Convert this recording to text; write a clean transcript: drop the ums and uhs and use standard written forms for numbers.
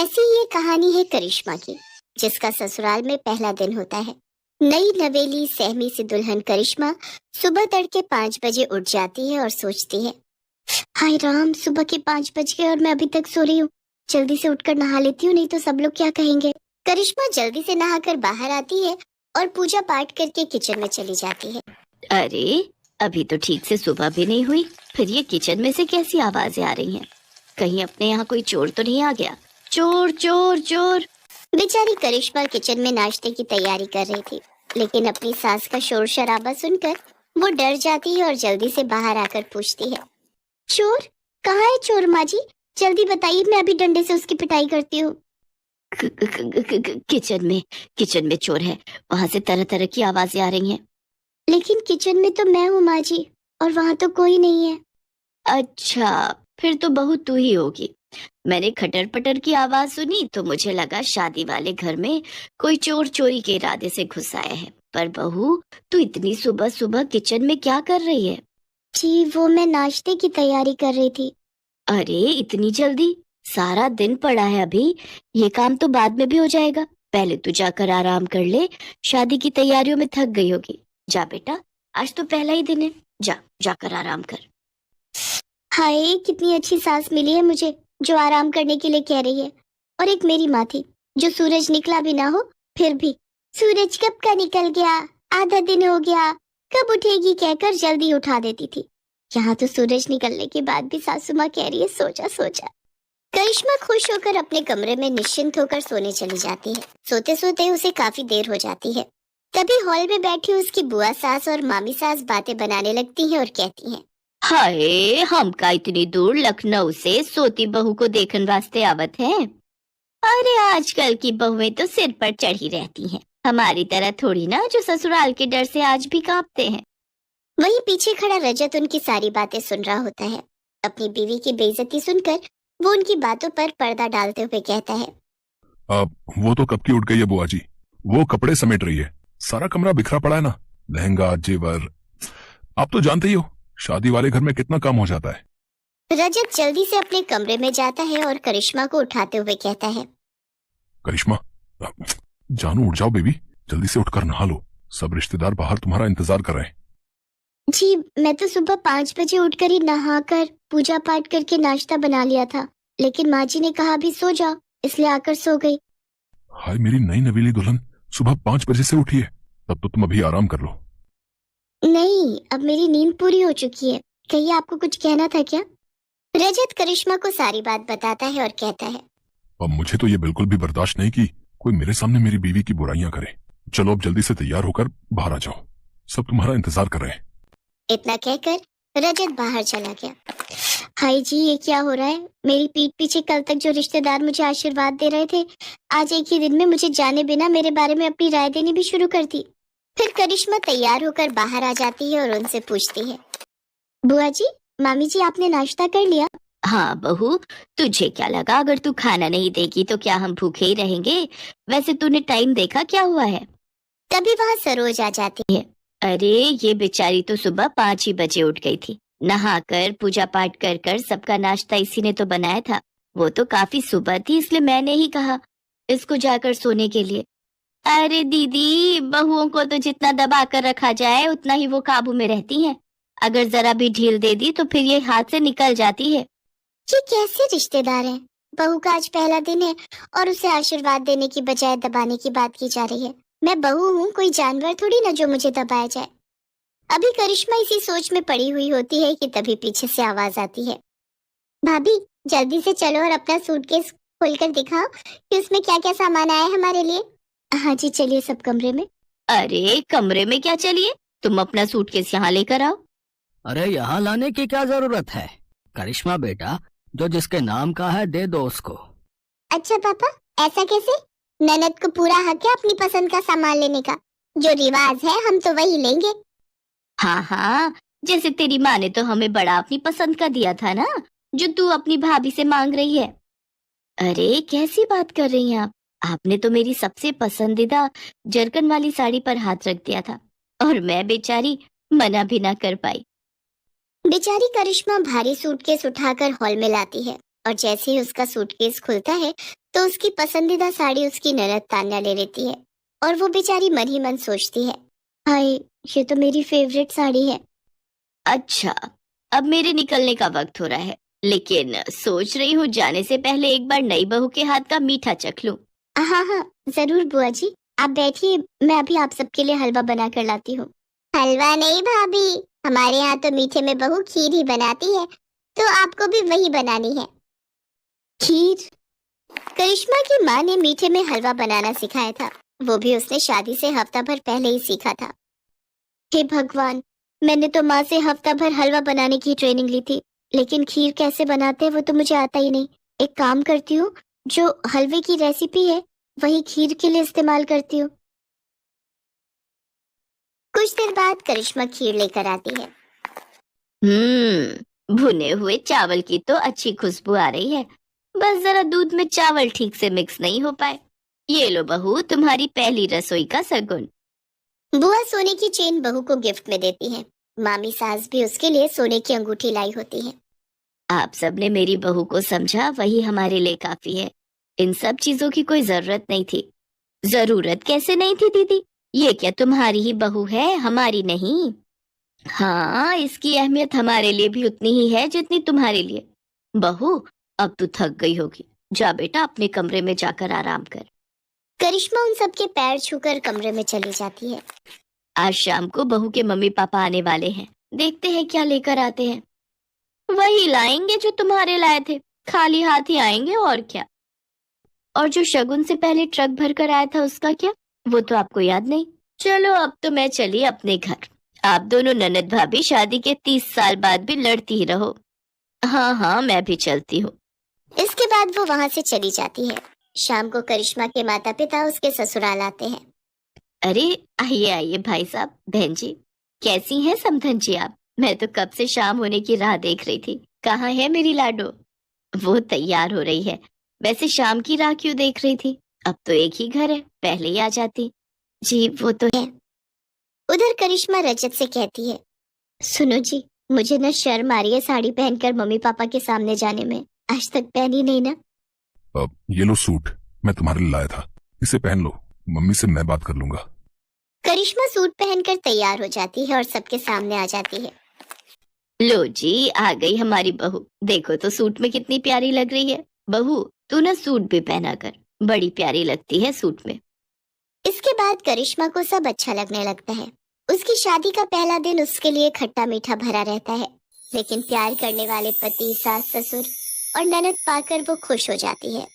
ऐसी ये कहानी है करिश्मा की, जिसका ससुराल में पहला दिन होता है। नई नवेली सहमी सी दुल्हन करिश्मा सुबह तड़के 5 बजे उठ जाती है और सोचती है, हाय राम, सुबह के 5 बज गए और मैं अभी तक सो रही हूँ। जल्दी से उठकर नहा लेती हूँ, नहीं तो सब लोग क्या कहेंगे। करिश्मा जल्दी से नहाकर बाहर आती है और पूजा पाठ करके किचन में चली जाती है। अरे, अभी तो ठीक से सुबह भी नहीं हुई, फिर ये किचन में से कैसी आवाजें आ रही हैं? कहीं अपने यहाँ कोई चोर तो नहीं आ गया? चोर चोर चोर! बेचारी करिश्मा किचन में नाश्ते की तैयारी कर रही थी, लेकिन अपनी सास का शोर शराबा सुनकर वो डर जाती है और जल्दी से बाहर आकर पूछती है, चोर? कहाँ है चोर माँ जी? जल्दी बताइए, मैं अभी डंडे से उसकी पिटाई करती हूँ। किचन में चोर है। वहाँ से तरह तरह की आवाजें आ रही हैं। लेकिन किचन में तो मैं हूँ माँ जी, और वहाँ तो कोई नहीं है। अच्छा, फिर तो बहू तू ही होगी। मैंने खटर पटर की आवाज सुनी तो मुझे लगा शादी वाले घर में कोई चोर चोरी के इरादे से घुस आया है। पर बहू, तू इतनी सुबह सुबह किचन में क्या कर रही है? जी, वो मैं नाश्ते की तैयारी कर रही थी। अरे, इतनी जल्दी? सारा दिन पड़ा है अभी, ये काम तो बाद में भी हो जाएगा। पहले तू जाकर आराम कर ले, शादी की तैयारियों में थक गई होगी। जा बेटा, आज तो पहला ही दिन है, जाकर आराम कर। हाय, कितनी अच्छी सास मिली है मुझे, जो आराम करने के लिए कह रही है। और एक मेरी माँ थी, जो सूरज निकला भी ना हो फिर भी, सूरज कब का निकल गया, आधा दिन हो गया, कब उठेगी कहकर जल्दी उठा देती थी। यहाँ तो सूरज निकलने के बाद भी सासू माँ कह रही है, सोचा सोचा। करिश्मा खुश होकर अपने कमरे में निश्चिंत होकर सोने चली जाती है। सोते सोते उसे काफी देर हो जाती है। तभी हॉल में बैठी उसकी बुआ सास और मामी सास बातें बनाने लगती हैं और कहती हैं, हाय, हम का इतनी दूर लखनऊ से सोती बहू को देखने वास्ते आवत है। अरे, आजकल की बहुएं तो सिर पर चढ़ी रहती हैं, हमारी तरह थोड़ी ना, जो ससुराल के डर से आज भी कांपते हैं। वहीं पीछे खड़ा रजत उनकी सारी बातें सुन रहा होता है। अपनी बीवी की बेइज्जती सुनकर वो उनकी बातों पर पर्दा डालते हुए कहता है, अब वो तो कब की उठ गई है बुआ जी। वो कपड़े समेट रही है, सारा कमरा बिखरा पड़ा है ना, लहंगा जेवर। आप तो जानते ही हो, शादी वाले घर में कितना काम हो जाता है। रजत जल्दी से अपने कमरे में जाता है और करिश्मा को उठाते हुए कहता है, करिश्मा, जानू उठ जाओ बेबी, जल्दी से उठकर नहा लो, सब रिश्तेदार बाहर तुम्हारा इंतजार कर रहे हैं। जी, मैं तो सुबह 5 बजे उठकर ही नहाकर पूजा पाठ करके नाश्ता बना लिया था, लेकिन माँ जी ने कहा अभी सो जाओ, इसलिए आकर सो गई। हाय मेरी नई नवेली दुल्हन, सुबह 5 बजे से उठी है, तब तो तुम अभी आराम कर लो। नहीं, अब मेरी नींद पूरी हो चुकी है। कहिए, आपको कुछ कहना था क्या? रजत करिश्मा को सारी बात बताता है और कहता है, अब मुझे तो ये बिल्कुल भी बर्दाश्त नहीं कि कोई मेरे सामने मेरी बीवी की बुराइयां करे। चलो अब जल्दी से तैयार होकर बाहर आ जाओ, सब तुम्हारा इंतजार कर रहे हैं। इतना कहकर रजत बाहर चला गया। हाय जी, ये क्या हो रहा है? मेरी पीठ पीछे कल तक जो रिश्तेदार मुझे आशीर्वाद दे रहे थे, आज एक ही दिन में मुझे जाने बिना मेरे बारे में अपनी राय देनी भी शुरू कर दी। फिर करिश्मा तैयार होकर बाहर आ जाती है और उनसे पूछती है, बुआ जी, मामी जी, आपने नाश्ता कर लिया? हाँ बहू, तुझे क्या लगा अगर तू खाना नहीं देगी तो क्या हम भूखे ही रहेंगे? वैसे तूने टाइम देखा क्या हुआ है? तभी वहाँ सरोज आ जाती है। अरे, ये बेचारी तो सुबह 5 ही बजे उठ गई थी। नहाकर पूजा पाठ कर कर सबका नाश्ता इसी ने तो बनाया था। वो तो काफी सुबह थी, इसलिए मैंने ही कहा इसको जाकर सोने के लिए। अरे दीदी, बहुओं को तो जितना दबा कर रखा जाए उतना ही वो काबू में रहती हैं। अगर जरा भी ढील दे दी तो फिर ये हाथ से निकल जाती है। ये कैसे रिश्तेदार हैं? बहू का आज पहला दिन है और उसे आशीर्वाद देने की बजाय दबाने की बात की जा रही है। मैं बहू हूँ, कोई जानवर थोड़ी ना जो मुझे दबाया जाए। अभी करिश्मा इसी सोच में पड़ी हुई होती है कि तभी पीछे से आवाज आती है, भाभी, जल्दी से चलो और अपना सूटकेस खोलकर दिखाओ कि उसमें क्या क्या सामान आया है हमारे लिए। हाँ जी, चलिए सब कमरे में। अरे, कमरे में क्या, चलिए तुम अपना सूटकेस यहाँ लेकर आओ। अरे, यहाँ लाने की क्या जरूरत है? करिश्मा बेटा, जो जिसके नाम का है दे दो उसको। अच्छा पापा, ऐसा कैसे? ननद को पूरा हक है अपनी पसंद का सामान लेने का। जो रिवाज है हम तो वही लेंगे। हाँ हाँ, जैसे तेरी माँ ने तो हमें बड़ा अपनी पसंद का दिया था ना, जो तू अपनी भाभी से मांग रही है। अरे, कैसी बात कर रही हैं आप? आपने तो मेरी सबसे पसंदीदा जरकन वाली साड़ी पर हाथ रख दिया था और मैं बेचारी मना भी ना कर पाई। बेचारी करिश्मा भारी सूटकेस उठाकर हॉल में लाती है और जैसे ही उसका सूटकेस खुलता है तो उसकी पसंदीदा साड़ी उसकी ननद तान्या ले लेती है और वो बेचारी मन ही मन सोचती है, हाय ये तो मेरी फेवरेट साड़ी है। अच्छा, अब मेरे निकलने का वक्त हो रहा है, लेकिन सोच रही हूँ जाने से पहले एक बार नई बहू के हाथ का मीठा चख लूं। हाँ हाँ जरूर बुआ जी, आप बैठिए, मैं अभी आप सबके लिए हलवा बना कर लाती हूँ। हलवा नहीं भाभी, हमारे यहाँ तो मीठे में बहू खीर ही बनाती है, तो आपको भी वही बनानी है। खीर? करिश्मा की माँ ने मीठे में हलवा बनाना सिखाया था, वो भी उसने शादी से हफ्ता भर पहले ही सीखा था। हे भगवान, मैंने तो माँ से हफ्ता भर हलवा बनाने की ट्रेनिंग ली थी, लेकिन खीर कैसे बनाते हैं वो तो मुझे आता ही नहीं। एक काम करती हूँ, जो हलवे की रेसिपी है वही खीर के लिए इस्तेमाल करती हूँ। कुछ देर बाद करिश्मा खीर लेकर आती है। भुने हुए चावल की तो अच्छी खुशबू आ रही है, बस जरा दूध में चावल ठीक से मिक्स नहीं हो पाए। ये लो बहू, तुम्हारी पहली रसोई का शगुन। बुआ सोने की चेन बहू को गिफ्ट में देती है। मामी सास भी उसके लिए सोने की अंगूठी लाई होती है। आप सबने मेरी बहू को समझा, वही हमारे लिए काफी है। इन सब चीजों की कोई जरूरत नहीं थी। जरूरत कैसे नहीं थी दीदी? ये क्या तुम्हारी ही बहू है, हमारी नहीं? हाँ, इसकी अहमियत हमारे लिए भी उतनी ही है जितनी तुम्हारे लिए। बहू, अब तू थक गई होगी, जा बेटा अपने कमरे में जाकर आराम कर। करिश्मा उन सबके पैर छूकर कमरे में चली जाती है। आज शाम को बहू के मम्मी पापा आने वाले हैं, देखते हैं क्या लेकर आते हैं। वही लाएंगे जो तुम्हारे लाए थे, खाली हाथ ही आएंगे और क्या। और जो शगुन से पहले ट्रक भर कर आया था उसका क्या, वो तो आपको याद नहीं। चलो अब तो मैं चली अपने घर। आप दोनों ननद भाभी शादी के 30 साल बाद भी लड़ती ही रहो। हाँ हाँ, मैं भी चलती हूँ। इसके बाद वो वहाँ से चली जाती है। शाम को करिश्मा के माता पिता उसके ससुराल आते हैं। अरे आइए आइए भाई साहब, बहन जी, कैसी हैं समधन जी आप? मैं तो कब से शाम होने की राह देख रही थी। कहाँ है मेरी लाडो? वो तैयार हो रही है। वैसे शाम की राह क्यों देख रही थी? अब तो एक ही घर है, पहले ही आ जाती। जी वो तो है। उधर करिश्मा रजत से कहती है, सुनो जी, मुझे ना शर्म आ रही है साड़ी पहनकर मम्मी पापा के सामने जाने में। आज तक पहनी नहीं ना। अब ये लो सूट, मैं तुम्हारे लिए लाया था, इसे पहन लो, मम्मी से मैं बात कर लूंगा। करिश्मा सूट पहनकर तैयार हो जाती है और सबके सामने आ जाती है। लो जी, आ गई हमारी बहू। देखो तो सूट में कितनी प्यारी लग रही है। बहू, तू ना सूट भी पहना कर, बड़ी प्यारी लगती है सूट में। इसके बाद करिश्मा को सब अच्छा लगने लगता है। उसकी शादी का पहला दिन उसके लिए खट्टा मीठा भरा रहता है, लेकिन प्यार करने वाले पति, सास, ससुर और ननद पाकर वो खुश हो जाती है।